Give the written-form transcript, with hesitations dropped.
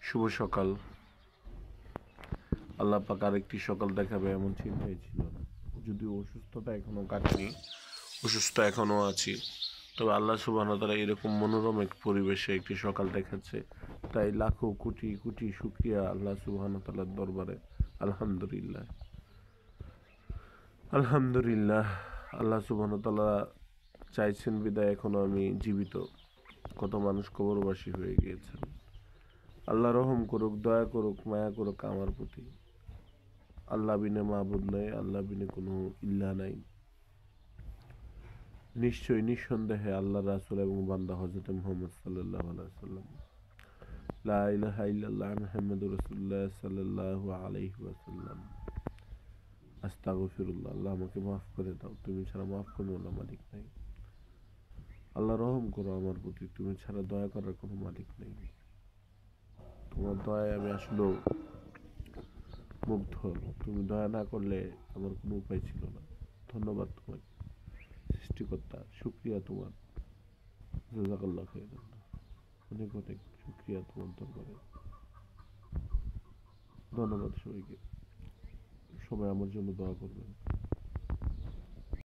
শুভ সকাল। আল্লাহ পাক আরেকটি সকাল দেখাবে এমন চিন্তাই ছিল না। যদিও অসুস্থতা এখনো কাটেনি, অসুস্থ এখনো আছি, তবে আল্লাহ সুবহানাহু ওয়া তাআলা এরকম মনোরম এক পরিবেশে একটি সকাল দেখাচ্ছে, তাই লাখো কোটি কোটি শুকরিয়া আল্লাহ সুবহানাহু ওয়া তাআলার দরবারে। আলহামদুলিল্লাহ, আলহামদুলিল্লাহ। আল্লাহ সুবহানাহু ওয়া তাআলা চাইছেন বিদায় এখনো আমি জীবিত। কত মানুষ কবরবাসী হয়ে গিয়েছেন। আল্লাহ রহম করুক, দয়া করুক, মায়া করুক আমার প্রতি। আল্লাহ বিনে মাবুদ নাই, আল্লাহ বিনে কোনো ইল্লাহ নাই। নিশ্চয়ই নিঃসন্দেহে আল্লাহ রাসূল এবং বান্দা হযরত মুহাম্মদ সাল্লাল্লাহু আলাইহি ওয়াসাল্লাম। লা ইলাহা ইল্লাল্লাহ মুহাম্মাদুর রাসূলুল্লাহ সাল্লাল্লাহু আলাইহি ওয়াসাল্লাম। আস্তাগফিরুল্লাহ। আল্লাহ আমাকে মাফ করে দাও, তুমি ছাড়া মাফ করবার মালিক নাই। আল্লাহ রহম করো আমার প্রতি, তুমি ছাড়া দয়া করার কোনো মালিক নেই। তোমার দয়ায় আমি আসলেও মুগ্ধ। তুমি দয়া না করলে আমার কোনো উপায় ছিল না। ধন্যবাদ তোমাকে সৃষ্টিকর্তা, শুকরিয়া তোমার। জাযাকাল্লাহ খাইরান। অনেক অনেক শুকরিয়া তোমার দরবারে। ধন্যবাদ সবাইকে। সবাই আমার জন্য দোয়া করবেন।